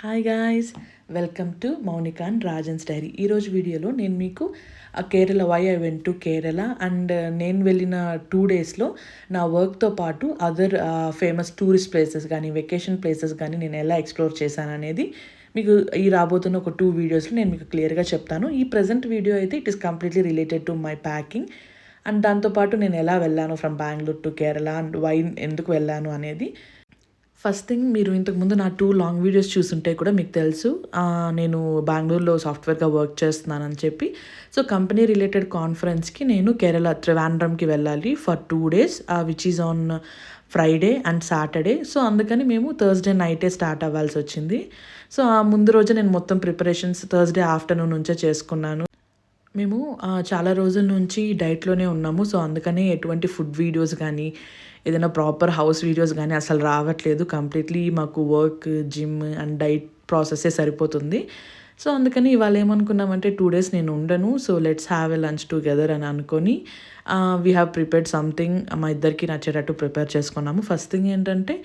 Hi guys, welcome to Mounika and Rajan's diary. ఈరోజు వీడియోలో నేను మీకు Kerala why I went to Kerala and నేను వెళ్ళిన 2 డేస్లో నా వర్క్తో పాటు అదర్ ఫేమస్ టూరిస్ట్ ప్లేసెస్ కానీ వెకేషన్ ప్లేసెస్ కానీ నేను ఎలా ఎక్స్ప్లోర్ చేశాను అనేది మీకు ఈ రాబోతున్న ఒక 2 వీడియోస్లో నేను మీకు క్లియర్గా చెప్తాను. ఈ ప్రజెంట్ వీడియో అయితే it is completely related to my packing and దాంతోపాటు నేను ఎలా వెళ్ళాను from Bengaluru to Kerala and why ఎందుకు వెళ్ళాను అనేది. ఫస్ట్ థింగ్, మీరు ఇంతకుముందు నా 2 లాంగ్ వీడియోస్ చూస్తుంటే కూడా మీకు తెలుసు నేను బెంగళూరులో సాఫ్ట్వేర్గా వర్క్ చేస్తున్నానని చెప్పి. సో కంపెనీ రిలేటెడ్ కాన్ఫరెన్స్కి నేను కేరళ త్రివాండ్రంకి వెళ్ళాలి for 2 days which is on Friday and Saturday. So అందుకని మేము థర్స్డే నైటే స్టార్ట్ అవ్వాల్సి వచ్చింది. సో ఆ ముందు రోజు నేను మొత్తం ప్రిపరేషన్స్ థర్స్డే ఆఫ్టర్నూన్ నుంచే చేసుకున్నాను. మేము చాలా రోజుల నుంచి డైట్లోనే ఉన్నాము. సో అందుకనే ఎటువంటి ఫుడ్ వీడియోస్ కానీ ఏదైనా ప్రాపర్ హౌస్ వీడియోస్ కానీ అసలు రావట్లేదు. కంప్లీట్లీ మాకు వర్క్, జిమ్ అండ్ డైట్ ప్రాసెస్సే సరిపోతుంది. సో అందుకని ఇవాళ ఏమనుకున్నామంటే 2 days నేను ఉండను, so let's have a lunch together అని అనుకొని వీ హ్యావ్ ప్రిపేర్డ్ సంథింగ్. మా ఇద్దరికి నచ్చేటట్టు ప్రిపేర్ చేసుకున్నాము. ఫస్ట్ థింగ్ ఏంటంటే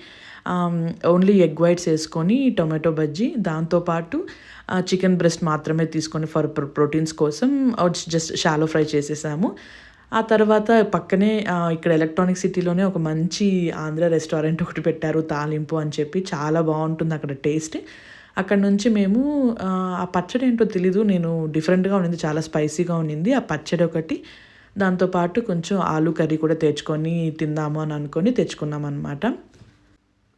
ఓన్లీ ఎగ్ వైట్స్ వేసుకొని టొమాటో బజ్జీ, దాంతోపాటు చికెన్ బ్రెస్ట్ మాత్రమే తీసుకొని ఫర్ ప్రోటీన్స్ కోసం జస్ట్ షాలో ఫ్రై చేసేసాము. ఆ తర్వాత పక్కనే ఇక్కడ ఎలక్ట్రానిక్ సిటీలోనే ఒక మంచి ఆంధ్ర రెస్టారెంట్ ఒకటి పెట్టారు, తాలింపు అని చెప్పి. చాలా బాగుంటుంది అక్కడ టేస్ట్. అక్కడ నుంచి మేము ఆ పచ్చడి ఏంటో తెలీదు, నేను డిఫరెంట్గా ఉండింది, చాలా స్పైసీగా ఉండింది ఆ పచ్చడి ఒకటి. దాంతోపాటు కొంచెం ఆలూ కర్రీ కూడా తెచ్చుకొని తిందాము అని అనుకొని తెచ్చుకున్నాం అనమాట.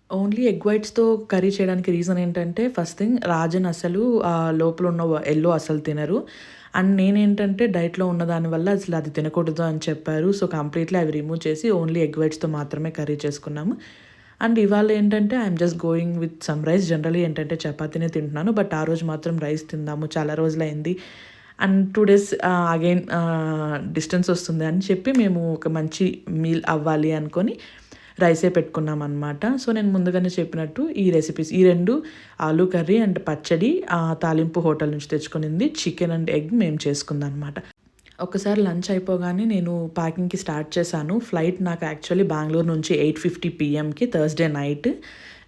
ఓన్లీ ఎగ్ వైట్స్తో కర్రీ చేయడానికి రీజన్ ఏంటంటే, ఫస్ట్ థింగ్ రాజన్ అసలు లోపల ఉన్న ఎల్లో అసలు తినరు. అండ్ నేనేంటంటే డైట్లో ఉన్న దానివల్ల అసలు అది తినకూడదు అని చెప్పారు. సో కంప్లీట్లీ అవి రిమూవ్ చేసి ఓన్లీ ఎగ్ వైట్స్తో మాత్రమే కర్రీ చేసుకున్నాము. అండ్ ఇవాళ ఏంటంటే I'm just going with some rice. Generally ఏంటంటే చపాతీనే తింటున్నాను, బట్ ఆ రోజు మాత్రం రైస్ తిందాము, చాలా రోజులైంది. అండ్ 2 days అగైన్ డిస్టెన్స్ వస్తుంది అని చెప్పి మేము ఒక మంచి మీల్ అవ్వాలి అనుకొని రైసే పెట్టుకున్నాం అనమాట. సో నేను ముందుగానే చెప్పినట్టు ఈ రెసిపీస్, ఈ 2 ఆలూ కర్రీ అండ్ పచ్చడి తాలింపు హోటల్ నుంచి తెచ్చుకునింది, చికెన్ అండ్ ఎగ్ మేము చేసుకుందాం అనమాట. ఒకసారి లంచ్ అయిపోగానే నేను ప్యాకింగ్కి స్టార్ట్ చేశాను. ఫ్లైట్ నాకు యాక్చువల్లీ బెంగళూరు నుంచి 8:50 PM థర్స్డే నైట్.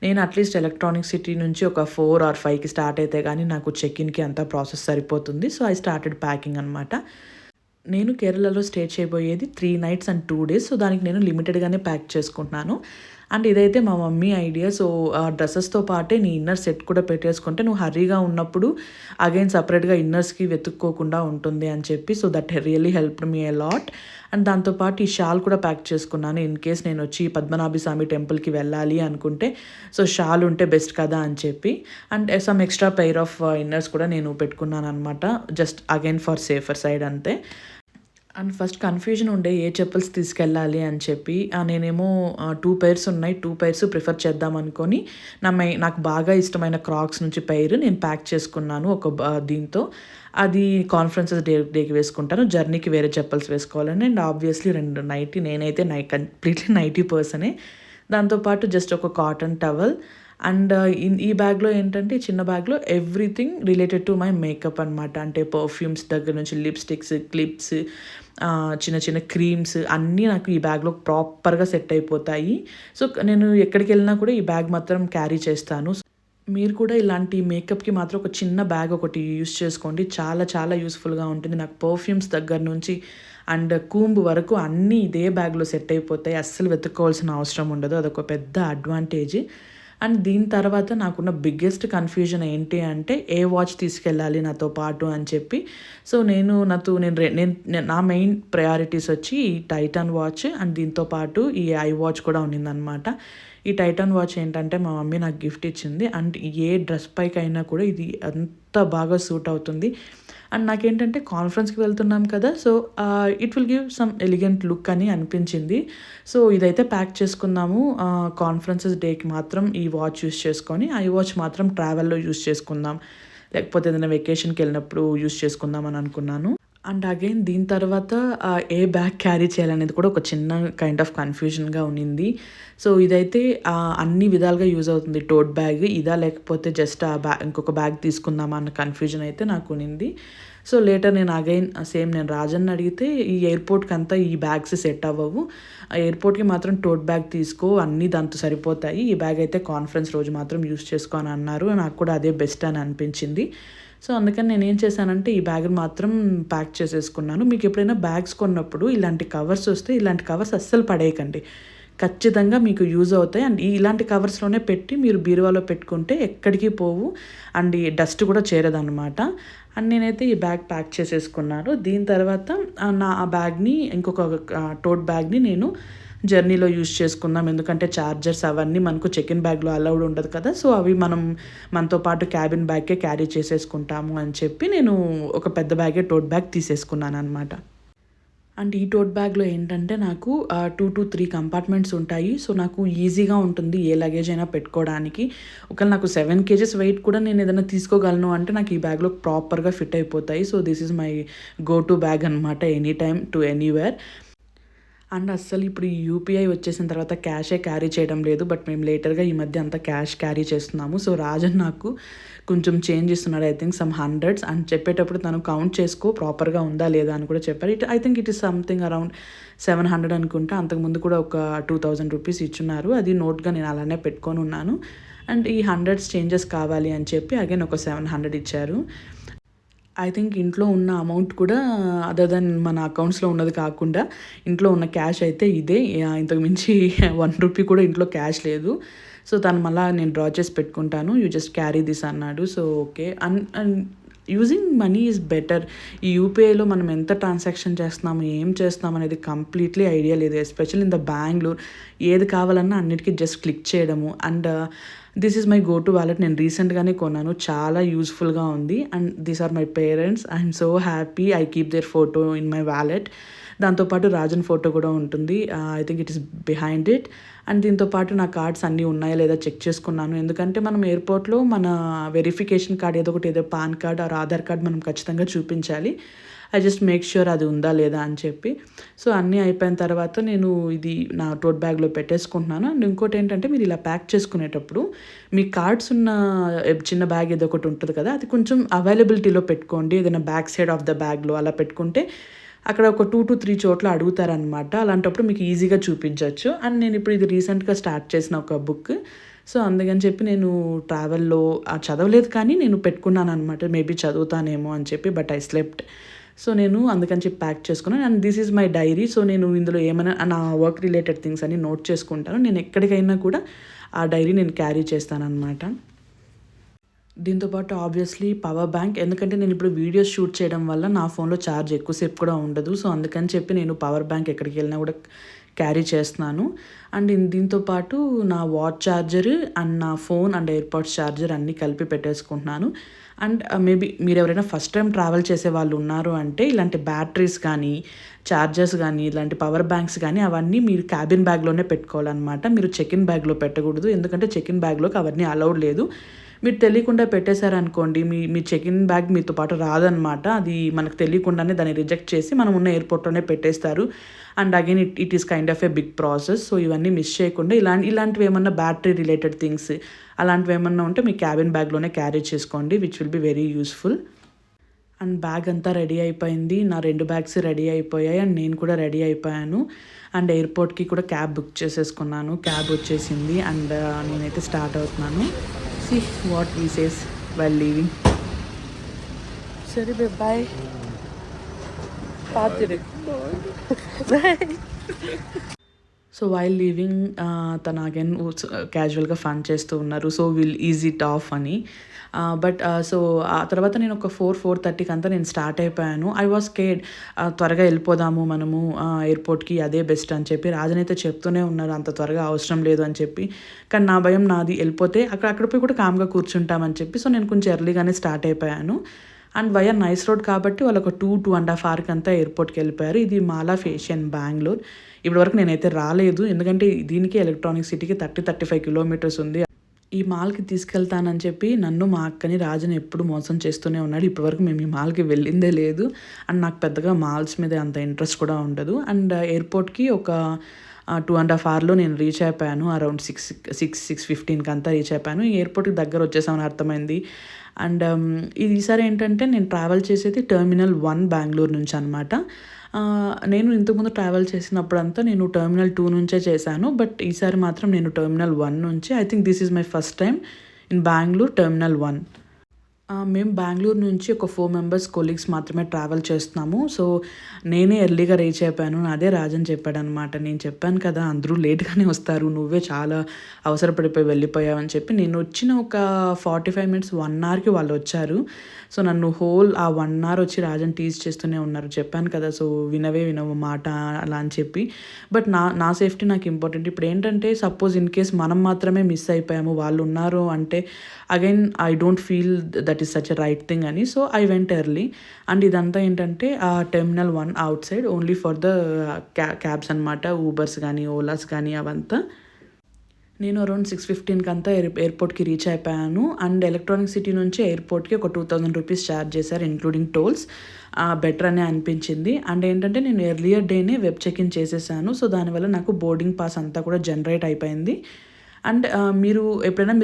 నేను అట్లీస్ట్ ఎలక్ట్రానిక్ సిటీ నుంచి ఒక 4 or 5కి స్టార్ట్ అయితే కానీ నాకు చెక్ఇన్కి అంతా ప్రాసెస్ సరిపోతుంది. సో ఐ స్టార్టెడ్ ప్యాకింగ్ అనమాట. నేను కేరళలో స్టే చేయబోయేది 3 nights and 2 days. సో దానికి నేను లిమిటెడ్గానే ప్యాక్ చేసుకుంటున్నాను. అండ్ ఇదైతే మా మమ్మీ ఐడియా. సో డ్రెస్సెస్తో పాటే నీ ఇన్నర్ సెట్ కూడా పెట్టేసుకుంటే నువ్వు హర్రీగా ఉన్నప్పుడు అగైన్ సపరేట్గా ఇన్నర్స్కి వెతుక్కోకుండా ఉంటుంది అని చెప్పి. So that really helped me a lot. And దాంతోపాటు ఈ షాల్ కూడా ప్యాక్ చేసుకున్నాను, ఇన్ కేస్ నేను వచ్చి పద్మనాభ స్వామి టెంపుల్కి వెళ్ళాలి అనుకుంటే సో షాల్ ఉంటే బెస్ట్ కదా అని చెప్పి. And some extra pair of inners కూడా నేను పెట్టుకున్నాను అనమాట, just again for safer side అంతే. అండ్ ఫస్ట్ కన్ఫ్యూజన్ ఉండే ఏ చెప్పల్స్ తీసుకెళ్ళాలి అని చెప్పి. నేనేమో 2 pairs ఉన్నాయి, 2 pairs ప్రిఫర్ చేద్దాం అనుకొని నాకు బాగా ఇష్టమైన క్రాక్స్ నుంచి పెయిర్ నేను ప్యాక్ చేసుకున్నాను ఒక దీంతో. అది కాన్ఫరెన్సెస్ డేకి వేసుకుంటాను, జర్నీకి వేరే చెప్పల్స్ వేసుకోవాలని. అండ్ ఆబ్వియస్లీ 2 నైటీ, నేనైతే కంప్లీట్లీ నైటీ పర్సనే. దాంతోపాటు జస్ట్ ఒక కాటన్ టవల్. అండ్ ఈ బ్యాగ్లో ఏంటంటే, చిన్న బ్యాగ్లో everything related to my makeup అనమాట. అంటే పర్ఫ్యూమ్స్ దగ్గర నుంచి లిప్స్టిక్స్, క్లిప్స్, చిన్న చిన్న క్రీమ్స్ అన్నీ నాకు ఈ బ్యాగ్లో ప్రాపర్గా సెట్ అయిపోతాయి. సో నేను ఎక్కడికి వెళ్ళినా కూడా ఈ బ్యాగ్ మాత్రం క్యారీ చేస్తాను. మీరు కూడా ఇలాంటి మేకప్కి మాత్రం ఒక చిన్న బ్యాగ్ ఒకటి యూస్ చేసుకోండి, చాలా చాలా యూస్ఫుల్గా ఉంటుంది. నాకు పర్ఫ్యూమ్స్ దగ్గర నుంచి అండ్ కూంబ్ వరకు అన్నీ ఇదే బ్యాగ్లో సెట్ అయిపోతాయి, అస్సలు వెతుక్కోవాల్సిన అవసరం ఉండదు. అదొక పెద్ద అడ్వాంటేజ్. అండ్ దీని తర్వాత నాకున్న బిగ్గెస్ట్ కన్ఫ్యూజన్ ఏంటి అంటే, ఏ వాచ్ తీసుకెళ్ళాలి నాతో పాటు అని చెప్పి. సో నా మెయిన్ ప్రయారిటీస్ వచ్చి ఈ టైటాన్ వాచ్ అండ్ దీంతో పాటు ఈ ఐ వాచ్ కూడా ఉన్నిందనమాట. ఈ టైటాన్ వాచ్ ఏంటంటే మా మమ్మీ నాకు గిఫ్ట్ ఇచ్చింది. అండ్ ఏ డ్రెస్ పైకి అయినా కూడా ఇది అంత బాగా సూట్ అవుతుంది. అండ్ నాకేంటంటే కాన్ఫరెన్స్కి వెళ్తున్నాం కదా, so it will give some elegant look అని అనిపించింది. సో ఇదైతే ప్యాక్ చేసుకుందాము, కాన్ఫరెన్సెస్ డేకి మాత్రం ఈ వాచ్ యూస్ చేసుకొని ఐ వాచ్ మాత్రం ట్రావెల్లో యూస్ చేసుకుందాం, లేకపోతే ఏదైనా వెకేషన్కి వెళ్ళినప్పుడు యూస్ చేసుకుందాం అని అనుకున్నాను. అండ్ అగైన్ దీని తర్వాత ఏ బ్యాగ్ క్యారీ చేయాలనేది కూడా ఒక చిన్న కైండ్ ఆఫ్ కన్‌ఫ్యూజన్‌గా ఉన్నింది. సో, ఇదైతే అన్ని విధాలుగా యూజ్ అవుతుంది. టోట్ బ్యాగ్ ఇదా లేకపోతే జస్ట్ ఇంకొక బ్యాగ్ తీసుకుందామా అన్న కన్‌ఫ్యూజన్ అయితే నాకు ఉన్నింది. సో, లేటర్ నేను అగైన్ సేమ్ నేను రాజన్ని అడిగితే ఈ ఎయిర్‌పోర్ట్‌కంతా ఈ బ్యాగ్స్ సెట్ అవ్వవు. ఎయిర్‌పోర్ట్‌కి మాత్రం టోట్ బ్యాగ్ తీసుకో అన్నీ దాంతో సరిపోతాయి. ఈ బ్యాగ్ అయితే కాన్ఫరెన్స్ రోజు మాత్రం యూజ్ చేసుకో అని అన్నారు. నాకు కూడా అదే బెస్ట్ అని అనిపించింది. సో, అందుకని నేనేం చేశానంటే ఈ బ్యాగ్‌ని మాత్రం ప్యాక్ చేసేసుకున్నాను. మీకెప్పుడైనా బ్యాగ్స్ కొన్నప్పుడు ఇలాంటి కవర్స్ వస్తే ఇలాంటి కవర్స్ అస్సలు పడేయకండి. ఖచ్చితంగా మీకు యూజ్ అవుతాయి. అండ్ ఇలాంటి కవర్స్‌లోనే పెట్టి మీరు బీరువాలో పెట్టుకుంటే ఎక్కడికి పోవు. అండ్ ఈ డస్ట్ కూడా చేరదనమాట. అండ్ నేనైతే ఈ బ్యాగ్ ప్యాక్ చేసేసుకున్నాను. దీని తర్వాత ఆ బ్యాగ్‌ని ఇంకొక టోట్ బ్యాగ్‌ని నేను జర్నీలో యూజ్ చేసుకుందాం. ఎందుకంటే చార్జర్స్ అవన్నీ మనకు చెక్ ఇన్ బ్యాగ్‌లో అలౌడ్ ఉండదు కదా! సో, అవి మనతో పాటు క్యాబిన్ బ్యాగ్‌కే క్యారీ చేసేసుకుంటాము అని చెప్పి నేను ఒక పెద్ద బ్యాగే టోట్ బ్యాగ్ తీసేసుకున్నాననమాట. అండ్ ఈ టోట్ బ్యాగ్‌లో ఏంటంటే నాకు 2-3 కంపార్ట్మెంట్స్ ఉంటాయి. సో, నాకు ఈజీగా ఉంటుంది ఏ లగేజ్ అయినా పెట్టుకోవడానికి. ఒకవేళ నాకు 7 కేజెస్ వెయిట్ కూడా నేను ఏదైనా తీసుకోగలను అంటే నాకు ఈ బ్యాగ్‌లో ప్రాపర్‌గా ఫిట్ అయిపోతాయి. So, this is my go to bag అనమాట any time to anywhere. And అస్సలు ఇప్పుడు ఈ యూపీఐ వచ్చేసిన తర్వాత క్యాషే క్యారీ చేయడం లేదు. బట్ మేము లేటర్‌గా ఈ మధ్య అంతా క్యాష్ క్యారీ చేస్తున్నాము. సో, రాజన్ నాకు కొంచెం చేంజ్ ఇస్తున్నాడు. I think some hundreds and చెప్పేటప్పుడు తను కౌంట్ చేసుకో ప్రాపర్‌గా ఉందా లేదా అని కూడా చెప్పారు. I think it is something around 700 అనుకుంటా. అంతకుముందు కూడా ఒక 2000 రూపీస్ ఇచ్చున్నారు. అది నోట్‌గా నేను అలానే పెట్టుకొని ఉన్నాను. అండ్ ఈ హండ్రెడ్స్ చేంజెస్ కావాలి అని చెప్పి అగైన్ ఒక 700 ఇచ్చారు. ఐ థింక్ ఇంట్లో ఉన్న అమౌంట్ కూడా అదర్ దెన్ మన అకౌంట్స్‌లో ఉన్నది కాకుండా ఇంట్లో ఉన్న క్యాష్ అయితే ఇదే. ఇంతకు మించి 1 రూపీ కూడా ఇంట్లో క్యాష్ లేదు. సో, తను మళ్ళా నేను డ్రా చేసి పెట్టుకుంటాను. యూ జస్ట్ క్యారీ దిస్ అన్నాడు. So, okay. And using money is better. ఈ యూపీఐలో మనం ఎంత ట్రాన్సాక్షన్ చేస్తున్నాము, ఏం చేస్తున్నాం అనేది కంప్లీట్లీ ఐడియా లేదు. ఎస్పెషల్లీ ఇన్ ద బెంగుళూరు ఏది కావాలన్నా అన్నిటికీ జస్ట్ క్లిక్ చేయడము. And this is my go to wallet. నేను రీసెంట్‌గానే కొన్నాను. చాలా యూజ్‌ఫుల్‌గా ఉంది. And these are my parents. I'm so happy. I keep their photo in my wallet. దాంతో పాటు రాజన్ ఫోటో కూడా ఉంటుంది. I think it is behind it. And దీంతో పాటు నా కార్డ్స్ అన్నీ ఉన్నాయా లేదా చెక్ చేసుకున్నాను. ఎందుకంటే మనం ఎయిర్‌పోర్ట్‌లో మన వెరిఫికేషన్ కార్డ్ ఏదో pan card or Aadhaar card మనం ఖచ్చితంగా చూపించాలి. ఐ జస్ట్ మేక్ ష్యూర్ అది ఉందా లేదా అని చెప్పి. సో, అన్నీ అయిపోయిన తర్వాత నేను ఇది నా టోట్ బ్యాగ్‌లో పెట్టేసుకుంటున్నాను. అండ్ ఇంకోటేంటంటే మీరు ఇలా ప్యాక్ చేసుకునేటప్పుడు మీ కార్డ్స్ ఉన్న చిన్న బ్యాగ్ ఏదో ఒకటి ఉంటది కదా! అది కొంచెం అవైలబిలిటీలో పెట్టుకోండి. ఏదైనా బ్యాక్ సైడ్ ఆఫ్ ద బ్యాగ్‌లో అలా పెట్టుకుంటే అక్కడ ఒక 2-3 చోట్ల అడుగుతారనమాట. అలాంటప్పుడు మీకు ఈజీగా చూపించొచ్చు. అండ్ నేను ఇప్పుడు ఇది రీసెంట్‌గా స్టార్ట్ చేసిన ఒక బుక్. సో, అందుకని చెప్పి నేను ట్రావెల్‌లో చదవలేదు కానీ నేను పెట్టుకున్నాననమాట. మేబీ చదువుతానేమో అని చెప్పి. But I slept. సో, నేను అందుకని చెప్పి ప్యాక్ చేసుకున్నాను. And this is my diary. So, నేను ఇందులో ఏమైనా నా వర్క్ రిలేటెడ్ థింగ్స్ అన్నీ నోట్ చేసుకుంటాను. నేను ఎక్కడికైనా కూడా ఆ డైరీ నేను క్యారీ చేస్తాననమాట. దీంతో పాటు ఆబ్వియస్లీ పవర్ బ్యాంక్. ఎందుకంటే నేను ఇప్పుడు వీడియోస్ షూట్ చేయడం వల్ల నా ఫోన్‌లో ఛార్జ్ ఎక్కువసేపు కూడా ఉండదు. సో, అందుకని చెప్పి నేను పవర్ బ్యాంక్ ఎక్కడికి వెళ్ళినా కూడా క్యారీ చేస్తున్నాను. అండ్ దీంతో పాటు నా వాచ్ ఛార్జర్ అండ్ నా ఫోన్ అండ్ ఎయిర్‌పాడ్స్ ఛార్జర్ అన్నీ కలిపి పెట్టేసుకుంటున్నాను. అండ్ మేబీ మీరెవరైనా ఫస్ట్ టైం ట్రావెల్ చేసే వాళ్ళు ఉన్నారు అంటే ఇలాంటి బ్యాటరీస్ కానీ, ఛార్జర్స్ కానీ, ఇలాంటి పవర్ బ్యాంక్స్ కానీ అవన్నీ మీరు క్యాబిన్ బ్యాగ్‌లోనే పెట్టుకోవాలనమాట. మీరు చెక్ ఇన్ బ్యాగ్‌లో పెట్టకూడదు. ఎందుకంటే చెక్ ఇన్ బ్యాగ్‌లోకి అవన్నీ అలౌడ్ లేదు. మీరు తెలియకుండా పెట్టేశారనుకోండి మీ చెక్ ఇన్ బ్యాగ్ మీతో పాటు రాదనమాట. అది మనకు తెలియకుండానే దాన్ని రిజెక్ట్ చేసి మనం ఉన్న ఎయిర్‌పోర్ట్‌లోనే పెట్టేస్తారు. And again it is kind of a big process. So, ఇవన్నీ మిస్ చేయకుండా ఇలాంటివి ఏమన్నా బ్యాటరీ రిలేటెడ్ థింగ్స్ అలాంటివి ఏమన్నా ఉంటే మీ క్యాబిన్ బ్యాగ్‌లోనే క్యారీ చేసుకోండి. Which will be very useful. And bag అంతా రెడీ అయిపోయింది. నా 2 బ్యాగ్స్ రెడీ అయిపోయాయి. అండ్ నేను కూడా రెడీ అయిపోయాను. అండ్ ఎయిర్‌పోర్ట్‌కి కూడా క్యాబ్ బుక్ చేసేసుకున్నాను. క్యాబ్ వచ్చేసింది. అండ్ నేనైతే స్టార్ట్ అవుతున్నాను. See what he says while leaving. సరే బాయ్. పాతిరు. బాయ్. సో, వైల్ లీవింగ్ తను అగైన్ క్యాజువల్‌గా ఫన్ చేస్తూ ఉన్నారు. So, will is it off అని. బట్ సో, ఆ తర్వాత నేను ఒక 4:30కి అంతా నేను స్టార్ట్ అయిపోయాను. I was scared. త్వరగా వెళ్ళిపోదాము మనము ఎయిర్‌పోర్ట్‌కి అదే బెస్ట్ అని చెప్పి రాజన్ అయితే చెప్తూనే ఉన్నారు అంత త్వరగా అవసరం లేదు అని చెప్పి. కానీ నా భయం నాది వెళ్ళిపోతే అక్కడ పోయి కూడా కామ్‌గా కూర్చుంటామని చెప్పి. సో, నేను కొంచెం ఎర్లీగానే స్టార్ట్ అయిపోయాను. అండ్ వయా నైస్ రోడ్ కాబట్టి వాళ్ళు ఒక 2.5 అవర్కి అంతా ఎయిర్‌పోర్ట్‌కి వెళ్ళిపోయారు. ఇది mall of Asia in Bengaluru. ఇప్పటివరకు నేనైతే రాలేదు. ఎందుకంటే దీనికి ఎలక్ట్రానిక్ సిటీకి 30-35 కిలోమీటర్స్ ఉంది. ఈ మాల్‌కి తీసుకెళ్తానని చెప్పి నన్ను, మా అక్కని, రాజుని ఎప్పుడు మోసం చేస్తూనే ఉన్నాడు. ఇప్పటివరకు మేము ఈ మాల్‌కి వెళ్ళిందే లేదు. అండ్ నాకు పెద్దగా మాల్స్ మీద అంత ఇంట్రెస్ట్ కూడా ఉండదు. అండ్ ఎయిర్‌పోర్ట్‌కి ఒక 2½ అవర్‌లో నేను రీచ్ అయిపోయాను. అరౌండ్ 6:15కి అంతా రీచ్ అయిపోయాను. ఎయిర్‌పోర్ట్‌కి దగ్గర వచ్చేసామని అర్థమైంది. అండ్ ఈసారి ఏంటంటే నేను ట్రావెల్ చేసేది టెర్మినల్ 1 బెంగుళూరు నుంచి అనమాట. నేను ఇంతకుముందు ట్రావెల్ చేసినప్పుడంతా నేను టెర్మినల్ 2 నుంచే చేశాను. బట్ ఈసారి మాత్రం నేను టెర్మినల్ 1 నుంచి, I think this is my first time in Bengaluru terminal 1. మేము బెంగుళూరు నుంచి ఒక 4 మెంబర్స్ కొలీగ్స్ మాత్రమే ట్రావెల్ చేస్తున్నాము. సో, నేనే ఎర్లీగా రీచ్ అయిపోయాను. అదే రాజన్ చెప్పాడనమాట. నేను చెప్పాను కదా! అందరూ లేట్‌గానే వస్తారు. నువ్వే చాలా అవసరపడిపోయి వెళ్ళిపోయావని చెప్పి. నేను వచ్చిన ఒక 45 మినిట్స్, 1 అవర్‌కి వాళ్ళొచ్చారు. సో, నన్ను ఆ 1 అవర్ వచ్చి రాజన్ టీజ్ చేస్తూనే ఉన్నారు. చెప్పాను కదా! సో, వినవు మాట అలా అని చెప్పి. బట్ నా సేఫ్టీ నాకు ఇంపార్టెంట్. ఇప్పుడేంటంటే సపోజ్ ఇన్ కేస్ మనం మాత్రమే మిస్ అయిపోయాము. వాళ్ళున్నారు అంటే again I don't feel that is such a right thing అని. So, I went early. And ఇదంతా ఏంటంటే terminal 1 outside only for the cabs అనమాట. ఊబర్స్ కానీ, ఓలాస్ కానీ అవంతా. నేను అరౌండ్ 6:15కి అంతా ఎయిర్‌పోర్ట్‌కి రీచ్ అయిపోయాను. అండ్ ఎలక్ట్రానిక్ సిటీ నుంచి ఎయిర్‌పోర్ట్‌కి ఒక 2000 రూపీస్ ఛార్జ్ చేశారు ఇంక్లూడింగ్ టోల్స్. బెటర్ అనే అనిపించింది. అండ్ ఏంటంటే నేను ఎర్లియర్ డేనే వెబ్ చెక్ ఇన్ చేసేసాను. సో, దానివల్ల నాకు బోర్డింగ్ పాస్ అంతా కూడా జనరేట్ అయిపోయింది. అండ్ మీరు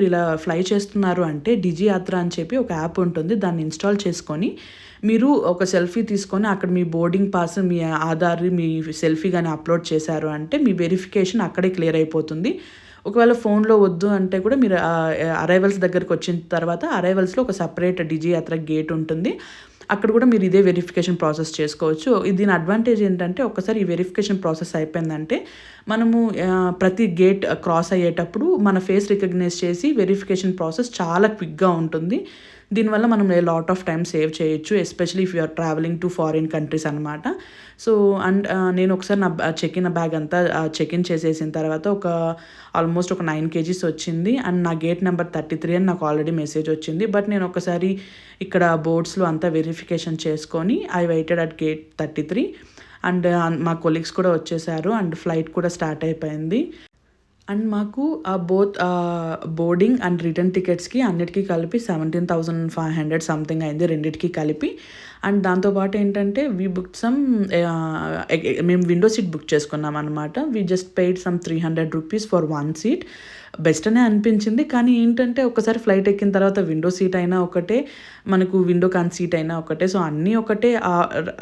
ఇలా ఫ్లై చేస్తున్నారు అంటే డిజి యాత్ర అని చెప్పి ఒక యాప్ ఉంటుంది. దాన్ని ఇన్‌స్టాల్ చేసుకొని మీరు ఒక సెల్ఫీ తీసుకొని అక్కడ మీ బోర్డింగ్ పాస్, మీ ఆధార్, మీ సెల్ఫీ గాని అప్‌లోడ్ చేశారు అంటే మీ వెరిఫికేషన్ అక్కడే క్లియర్ అయిపోతుంది. ఒకవేళ ఫోన్‌లో వద్దు అంటే కూడా మీరు అరైవల్స్ దగ్గరకొచ్చిన తర్వాత అరైవల్స్‌లో ఒక సెపరేట్ డిజి యాత్ర గేట్ ఉంటుంది. అక్కడ కూడా మీరు ఇదే వెరిఫికేషన్ ప్రాసెస్ చేసుకోవచ్చు. దీని అడ్వాంటేజ్ ఏంటంటే ఒక్కసారి ఈ వెరిఫికేషన్ ప్రాసెస్ అయిపోయిందంటే మనము ప్రతి గేట్ క్రాస్ అయ్యేటప్పుడు మన ఫేస్ రికగ్నైజ్ చేసి వెరిఫికేషన్ ప్రాసెస్ చాలా క్విక్‌గా ఉంటుంది. దీనివల్ల మనం లాట్ ఆఫ్ టైమ్ సేవ్ చేయొచ్చు. Especially if you are travelling to foreign countries అనమాట. సో, అండ్ నేను ఒకసారి నా చెక్ ఇన్ బ్యాగ్ అంతా చెక్ ఇన్ చేసేసిన తర్వాత ఆల్మోస్ట్ ఒక 9 కేజీస్ వచ్చింది. అండ్ నా గేట్ నెంబర్ 33 అని నాకు ఆల్రెడీ మెసేజ్ వచ్చింది. బట్ నేను ఒకసారి ఇక్కడ బోర్డ్స్‌లో అంతా వెరిఫికేషన్ చేసుకొని I weighted at gate 33. And మా కొలీగ్స్ కూడా వచ్చేసారు. అండ్ ఫ్లైట్ కూడా స్టార్ట్ అయిపోయింది. అండ్ మాకు బోర్డింగ్ అండ్ రిటర్న్ టికెట్స్‌కి అన్నిటికి కలిపి 17,500 సంథింగ్ అయింది రెండిటికి కలిపి. అండ్ దాంతోపాటు ఏంటంటే మేము విండో సీట్ బుక్ చేసుకున్నాం అనమాట. Just paid some 300 rupees for 1 seat. Best అనే అనిపించింది. కానీ ఏంటంటే ఒక్కసారి ఫ్లైట్ ఎక్కిన తర్వాత విండో సీట్ అయినా ఒకటే, మనకు విండో కాని సీట్ అయినా ఒకటే. సో, అన్నీ ఒకటే.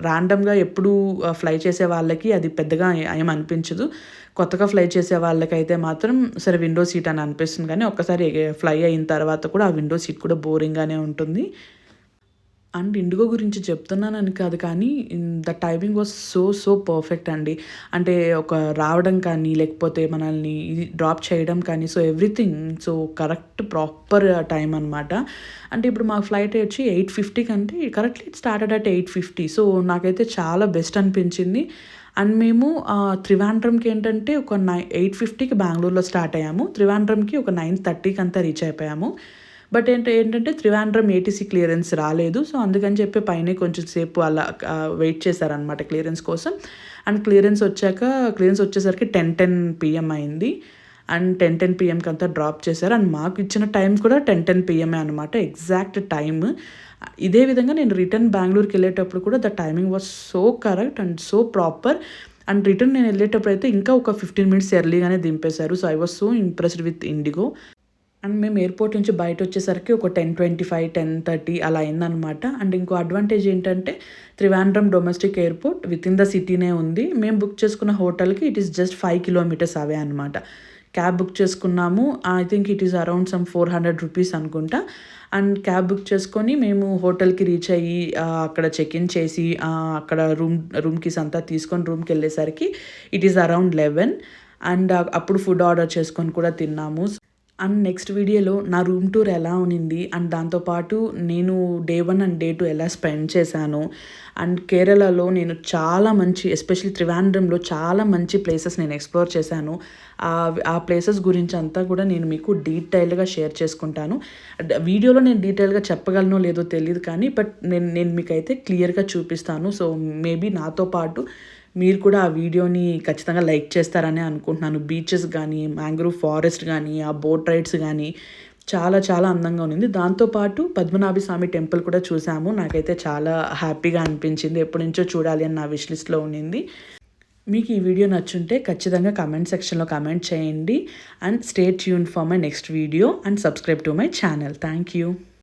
ర్యాండమ్‌గా ఎప్పుడు ఫ్లై చేసే వాళ్ళకి అది పెద్దగా ఏం అనిపించదు. కొత్తగా ఫ్లై చేసే వాళ్ళకైతే మాత్రం సరే విండో సీట్ అని అనిపిస్తుంది. కానీ ఒక్కసారి ఫ్లై అయిన తర్వాత కూడా ఆ విండో సీట్ కూడా బోరింగ్‌గానే ఉంటుంది. అండ్ ఇండిగో గురించి చెప్తున్నానని కాదు కానీ the timing was so perfect అండి. అంటే ఒక రావడం కానీ, లేకపోతే మనల్ని డ్రాప్ చేయడం కానీ, so everything so correct proper time అనమాట. అంటే ఇప్పుడు మా ఫ్లైట్ వచ్చి 8:50 అంటే correctly it started at 8:50. So నాకైతే చాలా బెస్ట్ అనిపించింది. అండ్ మేము త్రివాండ్రంకి ఏంటంటే 8:50కి బెంగుళూరులో స్టార్ట్ అయ్యాము. త్రివాండ్రంకి ఒక 9:30కి అంతా రీచ్ అయిపోయాము. బట్ ఏంటంటే త్రివాండ్రం ఏటీసీ క్లియరెన్స్ రాలేదు. సో, అందుకని చెప్పి పైనే కొంచెం సేపు అలా వెయిట్ చేశారనమాట క్లియరెన్స్ కోసం. అండ్ క్లియరెన్స్ వచ్చేసరికి 10:10 PM అయింది. అండ్ 10:10 PMకి అంతా డ్రాప్ చేశారు. అండ్ మాకు ఇచ్చిన టైం కూడా 10:10 PMే అనమాట ఎగ్జాక్ట్ టైమ్. ఇదే విధంగా నేను రిటర్న్ బెంగుళూరుకి వెళ్ళేటప్పుడు కూడా the timing was so correct and so proper. And return నేను వెళ్ళేటప్పుడు అయితే ఇంకా ఒక 15 మినిట్స్ ఎర్లీగానే దింపేశారు. So, I was so impressed with IndiGo. And మేము ఎయిర్‌పోర్ట్ నుంచి బయటొచ్చేసరికి ఒక 10:25, 10:30 అలా అయిందనమాట. అండ్ ఇంకో అడ్వాంటేజ్ ఏంటంటే త్రివాండ్రం డొమెస్టిక్ ఎయిర్‌పోర్ట్ వితిన్ ద సిటీనే ఉంది. మేము బుక్ చేసుకున్న హోటల్‌కి ఇట్ ఈస్ జస్ట్ 5 కిలోమీటర్స్ అవే అనమాట. క్యాబ్ బుక్ చేసుకున్నాము. I think it is around some 400 rupees అనుకుంటా. అండ్ క్యాబ్ బుక్ చేసుకొని మేము హోటల్‌కి రీచ్ అయ్యి అక్కడ చెక్ ఇన్ చేసి అక్కడ రూమ్ కీస్ అంతా తీసుకొని రూమ్‌కి వెళ్ళేసరికి ఇట్ ఈస్ అరౌండ్ 11. అండ్ అప్పుడు ఫుడ్ ఆర్డర్ చేసుకొని కూడా తిన్నాము. అండ్ నెక్స్ట్ వీడియోలో నా రూమ్ టూర్ ఎలా ఉన్నింది అండ్ దాంతోపాటు నేను డే 1 అండ్ డే 2 ఎలా స్పెండ్ చేశాను. అండ్ కేరళలో నేను చాలా మంచి ఎస్పెషల్లీ త్రివాండ్రంలో చాలా మంచి ప్లేసెస్ నేను ఎక్స్ప్లోర్ చేశాను. ఆ ప్లేసెస్ గురించి అంతా కూడా నేను మీకు డీటెయిల్డ్గా షేర్ చేసుకుంటాను. వీడియోలో నేను డీటెయిల్గా చెప్పగలనో లేదో తెలియదు కానీ బట్ నేను మీకైతే క్లియర్గా చూపిస్తాను. సో మేబీ నాతో పాటు మీరు కూడా ఆ వీడియోని ఖచ్చితంగా లైక్ చేస్తారని అనుకుంటున్నాను. బీచెస్ కానీ, మ్యాంగ్రోవ్ ఫారెస్ట్ కానీ, ఆ బోట్ రైడ్స్ కానీ చాలా చాలా అందంగా ఉన్నింది. దాంతోపాటు పద్మనాభ స్వామి టెంపుల్ కూడా చూసాము. నాకైతే చాలా హ్యాపీగా అనిపించింది. ఎప్పటినుంచో చూడాలి అని నా విష్ లిస్ట్‌లో ఉన్నింది. మీకు ఈ వీడియో నచ్చుంటే ఖచ్చితంగా కామెంట్ సెక్షన్‌లో కామెంట్ చేయండి. And stay tuned for my next video and subscribe to my channel. Thank you.